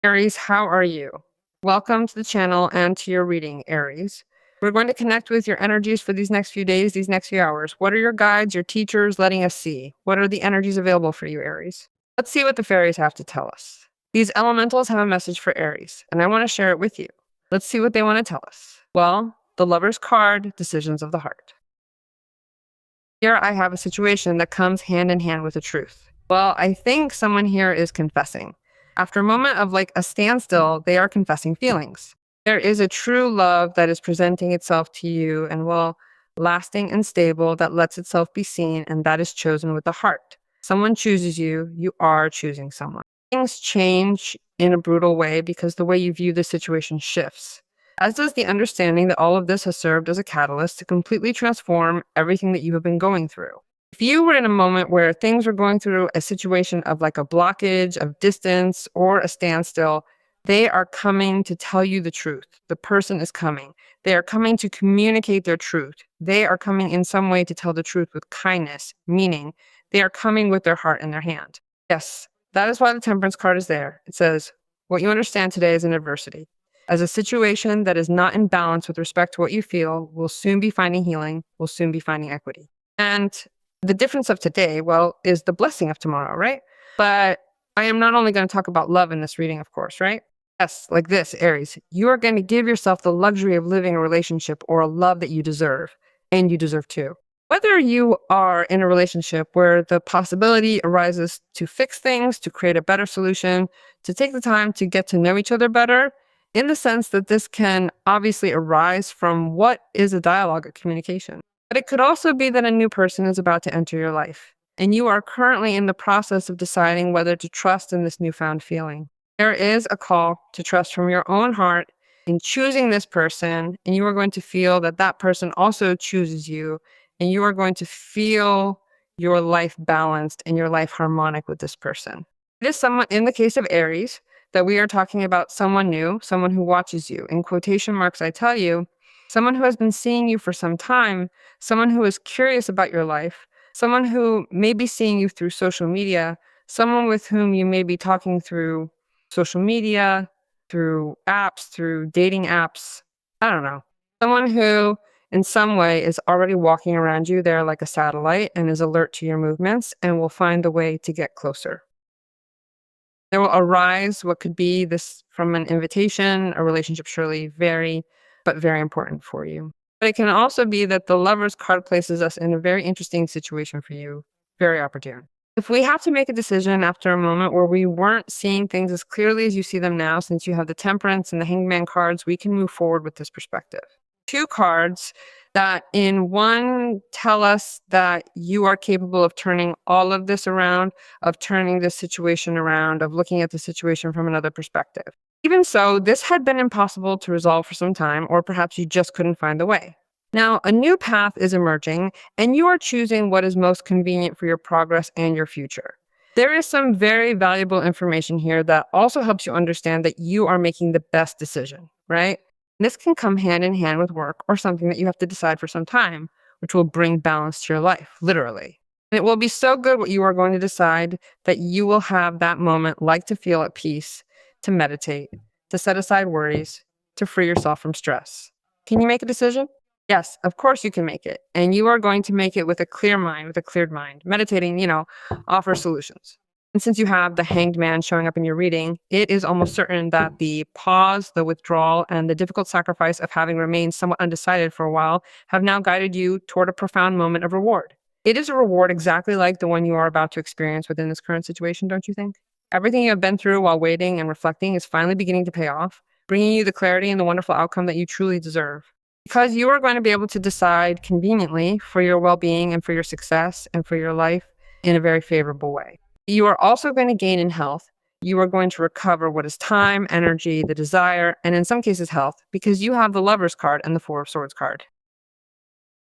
Aries, how are you? Welcome to the channel and to your reading, Aries. We're going to connect with your energies for these next few days, these next few hours. What are your guides, your teachers letting us see? What are the energies available for you, Aries? Let's see what the fairies have to tell us. These elementals have a message for Aries, and I want to share it with you. Let's see what they want to tell us. Well, the Lover's card, Decisions of the Heart. Here I have a situation that comes hand in hand with the truth. Well, I think someone here is confessing. After a moment of like a standstill, they are confessing feelings. There is a true love that is presenting itself to you and will lasting and stable that lets itself be seen, and that is chosen with the heart. Someone chooses you, you are choosing someone. Things change in a brutal way because the way you view the situation shifts, as does the understanding that all of this has served as a catalyst to completely transform everything that you have been going through. If you were in a moment where things were going through a situation of like a blockage, of distance, or a standstill, they are coming to tell you the truth. The person is coming. They are coming to communicate their truth. They are coming in some way to tell the truth with kindness, meaning they are coming with their heart in their hand. Yes, that is why the Temperance card is there. It says, what you understand today is an adversity. As a situation that is not in balance with respect to what you feel, will soon be finding healing, will soon be finding equity. And the difference of today, well, is the blessing of tomorrow, right? But I am not only going to talk about love in this reading, of course, right? Yes, like this, Aries. You are going to give yourself the luxury of living a relationship or a love that you deserve, and you deserve too. Whether you are in a relationship where the possibility arises to fix things, to create a better solution, to take the time to get to know each other better, in the sense that this can obviously arise from what is a dialogue or communication. But it could also be that a new person is about to enter your life, and you are currently in the process of deciding whether to trust in this newfound feeling. There is a call to trust from your own heart in choosing this person, and you are going to feel that that person also chooses you, and you are going to feel your life balanced and your life harmonic with this person. It is someone, in the case of Aries, that we are talking about someone new, someone who watches you. In quotation marks, I tell you, someone who has been seeing you for some time, someone who is curious about your life, someone who may be seeing you through social media, someone with whom you may be talking through social media, through apps, through dating apps. I don't know. Someone who, in some way, is already walking around you there like a satellite and is alert to your movements and will find the way to get closer. There will arise what could be this from an invitation, a relationship surely very, but very important for you. But it can also be that the Lover's card places us in a very interesting situation for you, very opportune. If we have to make a decision after a moment where we weren't seeing things as clearly as you see them now, since you have the Temperance and the Hangman cards, we can move forward with this perspective. Two cards that in one tell us that you are capable of turning all of this around, of turning this situation around, of looking at the situation from another perspective. Even so, this had been impossible to resolve for some time, or perhaps you just couldn't find the way. Now, a new path is emerging, and you are choosing what is most convenient for your progress and your future. There is some very valuable information here that also helps you understand that you are making the best decision, right? This can come hand in hand with work or something that you have to decide for some time, which will bring balance to your life, literally. And it will be so good what you are going to decide that you will have that moment like to feel at peace, to meditate, to set aside worries, to free yourself from stress. Can you make a decision? Yes, of course you can make it. And you are going to make it with a clear mind, with a cleared mind. Meditating, offers solutions. And since you have the Hanged Man showing up in your reading, it is almost certain that the pause, the withdrawal, and the difficult sacrifice of having remained somewhat undecided for a while have now guided you toward a profound moment of reward. It is a reward exactly like the one you are about to experience within this current situation, don't you think? Everything you have been through while waiting and reflecting is finally beginning to pay off, bringing you the clarity and the wonderful outcome that you truly deserve. Because you are going to be able to decide conveniently for your well-being and for your success and for your life in a very favorable way. You are also going to gain in health. You are going to recover what is time, energy, the desire, and in some cases health, because you have the Lover's card and the Four of Swords card.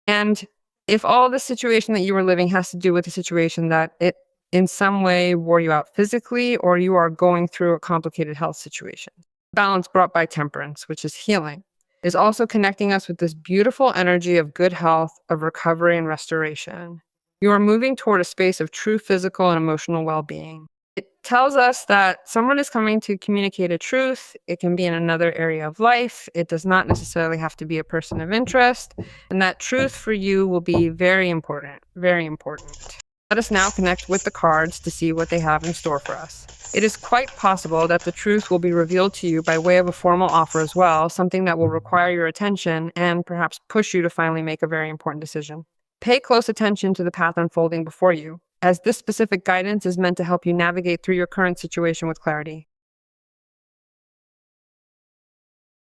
And if all the situation that you are living has to do with a situation that it in some way wore you out physically, or you are going through a complicated health situation, balance brought by Temperance, which is healing, is also connecting us with this beautiful energy of good health, of recovery and restoration. You are moving toward a space of true physical and emotional well-being. It tells us that someone is coming to communicate a truth. It can be in another area of life. It does not necessarily have to be a person of interest. And that truth for you will be very important, very important. Let us now connect with the cards to see what they have in store for us. It is quite possible that the truth will be revealed to you by way of a formal offer as well, something that will require your attention and perhaps push you to finally make a very important decision. Pay close attention to the path unfolding before you, as this specific guidance is meant to help you navigate through your current situation with clarity.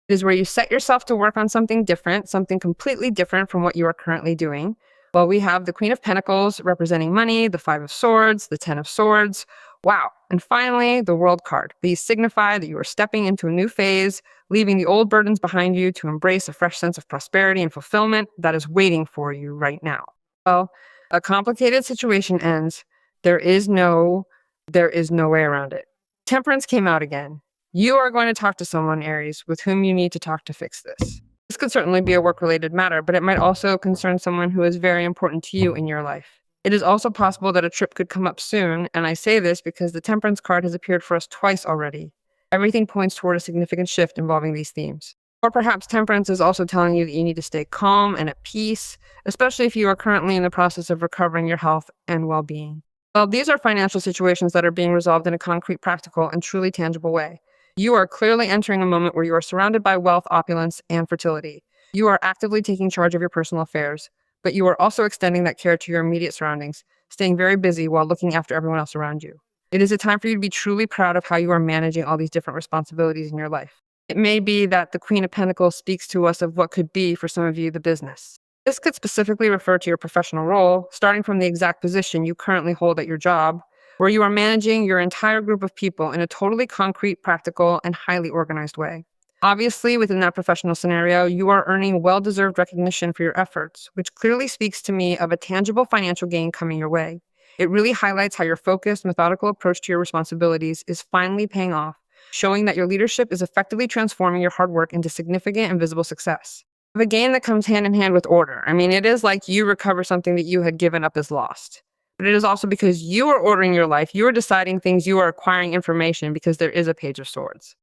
It is where you set yourself to work on something different, something completely different from what you are currently doing. Well, we have the Queen of Pentacles representing money, the Five of Swords, the Ten of Swords. Wow. And finally, the World card. These signify that you are stepping into a new phase, leaving the old burdens behind you to embrace a fresh sense of prosperity and fulfillment that is waiting for you right now. Well, a complicated situation ends. There is no, there is no way around it. Temperance came out again. You are going to talk to someone, Aries, with whom you need to talk to fix this. This could certainly be a work-related matter, but it might also concern someone who is very important to you in your life. It is also possible that a trip could come up soon, and I say this because the Temperance card has appeared for us twice already. Everything points toward a significant shift involving these themes. Or perhaps Temperance is also telling you that you need to stay calm and at peace, especially if you are currently in the process of recovering your health and well-being. Well, these are financial situations that are being resolved in a concrete, practical, and truly tangible way. You are clearly entering a moment where you are surrounded by wealth, opulence, and fertility. You are actively taking charge of your personal affairs, but you are also extending that care to your immediate surroundings, staying very busy while looking after everyone else around you. It is a time for you to be truly proud of how you are managing all these different responsibilities in your life. It may be that the Queen of Pentacles speaks to us of what could be, for some of you, the business. This could specifically refer to your professional role, starting from the exact position you currently hold at your job, where you are managing your entire group of people in a totally concrete, practical, and highly organized way. Obviously, within that professional scenario, you are earning well-deserved recognition for your efforts, which clearly speaks to me of a tangible financial gain coming your way. It really highlights how your focused, methodical approach to your responsibilities is finally paying off, showing that your leadership is effectively transforming your hard work into significant and visible success. A gain that comes hand in hand with order. I mean, it is like you recover something that you had given up as lost. But it is also because you are ordering your life, you are deciding things, you are acquiring information because there is a Page of Swords.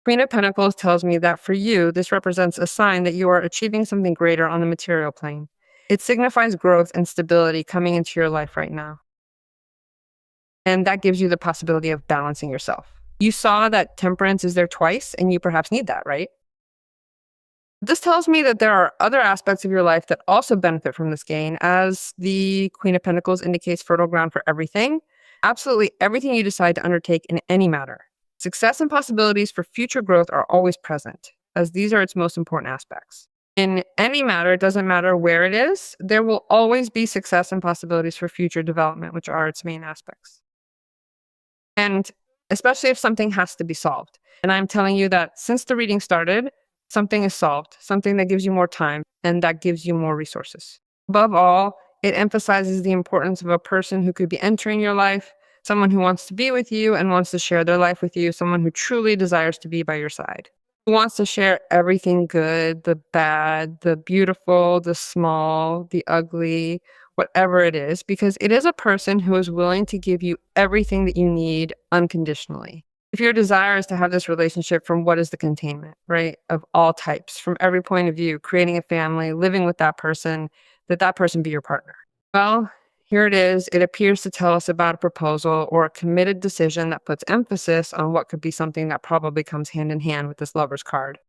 Queen of Pentacles tells me that for you, this represents a sign that you are achieving something greater on the material plane. It signifies growth and stability coming into your life right now. And that gives you the possibility of balancing yourself. You saw that Temperance is there twice, and you perhaps need that, right? This tells me that there are other aspects of your life that also benefit from this gain, as the Queen of Pentacles indicates fertile ground for everything. Absolutely everything you decide to undertake in any matter. Success and possibilities for future growth are always present, as these are its most important aspects. In any matter, it doesn't matter where it is, there will always be success and possibilities for future development, which are its main aspects. And especially if something has to be solved. And I'm telling you that since the reading started, something is solved, something that gives you more time and that gives you more resources. Above all, it emphasizes the importance of a person who could be entering your life, someone who wants to be with you and wants to share their life with you, someone who truly desires to be by your side, who wants to share everything good, the bad, the beautiful, the small, the ugly, whatever it is, because it is a person who is willing to give you everything that you need unconditionally. If your desire is to have this relationship from what is the containment, right, of all types, from every point of view, creating a family, living with that person, that person be your partner. Well, here it is. It appears to tell us about a proposal or a committed decision that puts emphasis on what could be something that probably comes hand in hand with this Lover's card.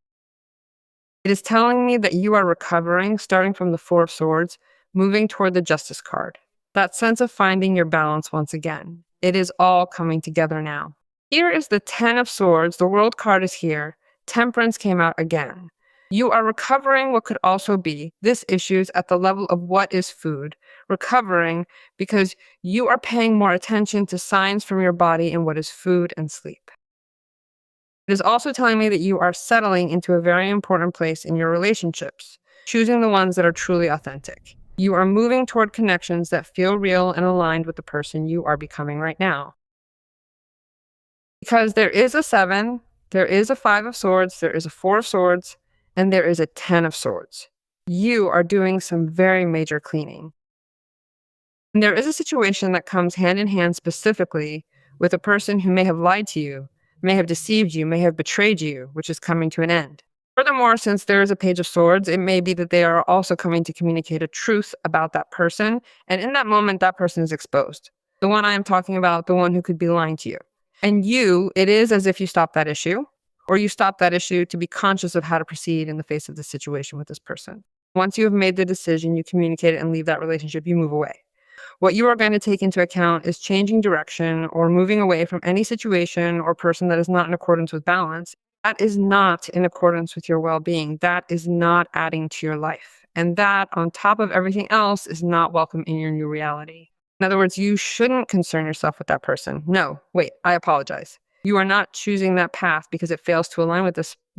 It is telling me that you are recovering, starting from the Four of Swords, moving toward the Justice card. That sense of finding your balance once again. It is all coming together now. Here is the Ten of Swords. The World card is here. Temperance came out again. You are recovering what could also be this issues at the level of what is food. Recovering because you are paying more attention to signs from your body and what is food and sleep. It is also telling me that you are settling into a very important place in your relationships, choosing the ones that are truly authentic. You are moving toward connections that feel real and aligned with the person you are becoming right now. Because there is a 7, there is a 5 of Swords, there is a 4 of Swords, and there is a 10 of Swords. You are doing some very major cleaning. And there is a situation that comes hand in hand specifically with a person who may have lied to you, may have deceived you, may have betrayed you, which is coming to an end. Furthermore, since there is a Page of Swords, it may be that they are also coming to communicate a truth about that person. And in that moment, that person is exposed. The one I am talking about, the one who could be lying to you. And it is as if you stop that issue, or you stop that issue to be conscious of how to proceed in the face of the situation with this person. Once you have made the decision, you communicate it and leave that relationship, you move away. What you are going to take into account is changing direction or moving away from any situation or person that is not in accordance with balance. That is not in accordance with your well-being. That is not adding to your life. And that, on top of everything else, is not welcome in your new reality. In other words, you shouldn't concern yourself with that person. No, wait, I apologize. You are not choosing that path because it fails to align with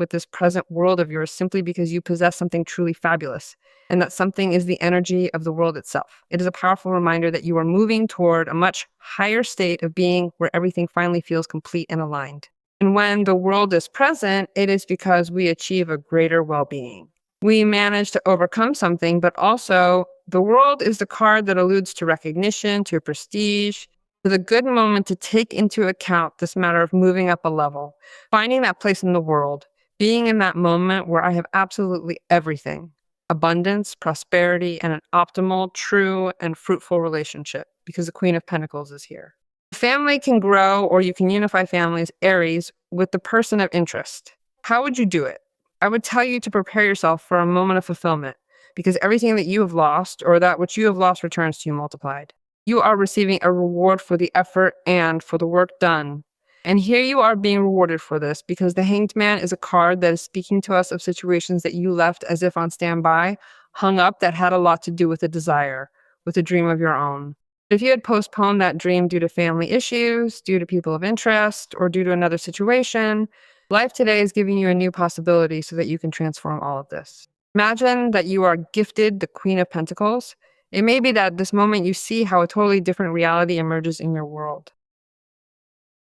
this present world of yours, simply because you possess something truly fabulous. And that something is the energy of the world itself. It is a powerful reminder that you are moving toward a much higher state of being where everything finally feels complete and aligned. And when the world is present, it is because we achieve a greater well-being. We manage to overcome something, but also the world is the card that alludes to recognition, to prestige, to the good moment to take into account this matter of moving up a level, finding that place in the world, being in that moment where I have absolutely everything. Abundance, prosperity, and an optimal, true, and fruitful relationship, because the Queen of Pentacles is here. Family can grow, or you can unify families, Aries, with the person of interest. How would you do it? I would tell you to prepare yourself for a moment of fulfillment, because everything that you have lost, or that which you have lost, returns to you multiplied. You are receiving a reward for the effort and for the work done. And here you are being rewarded for this, because the Hanged Man is a card that is speaking to us of situations that you left as if on standby, hung up, that had a lot to do with a desire, with a dream of your own. If you had postponed that dream due to family issues, due to people of interest, or due to another situation, life today is giving you a new possibility so that you can transform all of this. Imagine that you are gifted the Queen of Pentacles. It may be that at this moment you see how a totally different reality emerges in your world.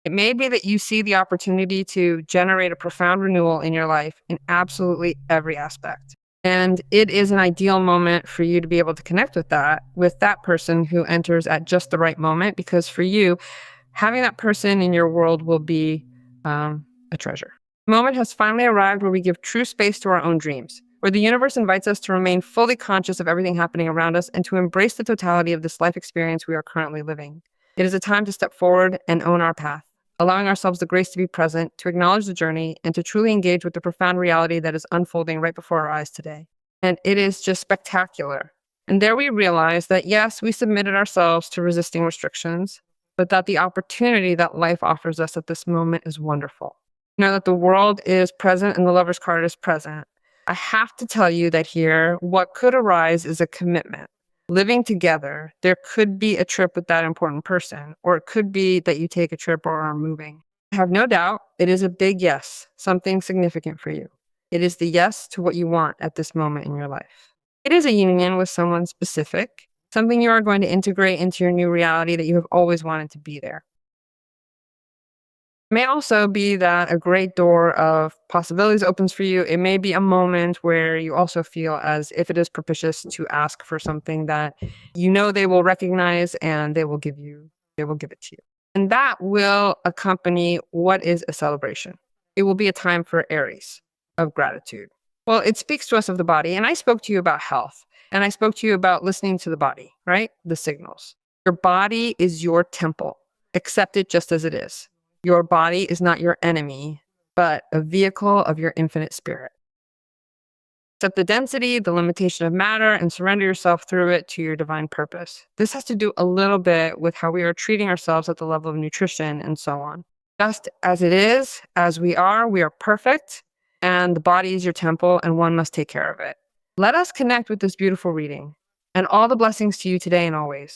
It may be that you see the opportunity to generate a profound renewal in your life in absolutely every aspect. And it is an ideal moment for you to be able to connect with that person who enters at just the right moment, because for you, having that person in your world will be a treasure. The moment has finally arrived where we give true space to our own dreams, where the universe invites us to remain fully conscious of everything happening around us and to embrace the totality of this life experience we are currently living. It is a time to step forward and own our path, allowing ourselves the grace to be present, to acknowledge the journey, and to truly engage with the profound reality that is unfolding right before our eyes today. And it is just spectacular. And there we realize that, yes, we submitted ourselves to resisting restrictions, but that the opportunity that life offers us at this moment is wonderful. You know that the world is present and the Lover's card is present. I have to tell you that here, what could arise is a commitment. Living together, there could be a trip with that important person, or it could be that you take a trip or are moving. I have no doubt it is a big yes, something significant for you. It is the yes to what you want at this moment in your life. It is a union with someone specific, something you are going to integrate into your new reality that you have always wanted to be there. It may also be that a great door of possibilities opens for you. It may be a moment where you also feel as if it is propitious to ask for something that you know they will recognize, and they will give it to you. And that will accompany what is a celebration. It will be a time for Aries of gratitude. Well, it speaks to us of the body. And I spoke to you about health, and I spoke to you about listening to the body, right? The signals. Your body is your temple. Accept it just as it is. Your body is not your enemy, but a vehicle of your infinite spirit. Accept the density, the limitation of matter, and surrender yourself through it to your divine purpose. This has to do a little bit with how we are treating ourselves at the level of nutrition and so on. Just as it is, as we are perfect, and the body is your temple, and one must take care of it. Let us connect with this beautiful reading, and all the blessings to you today and always.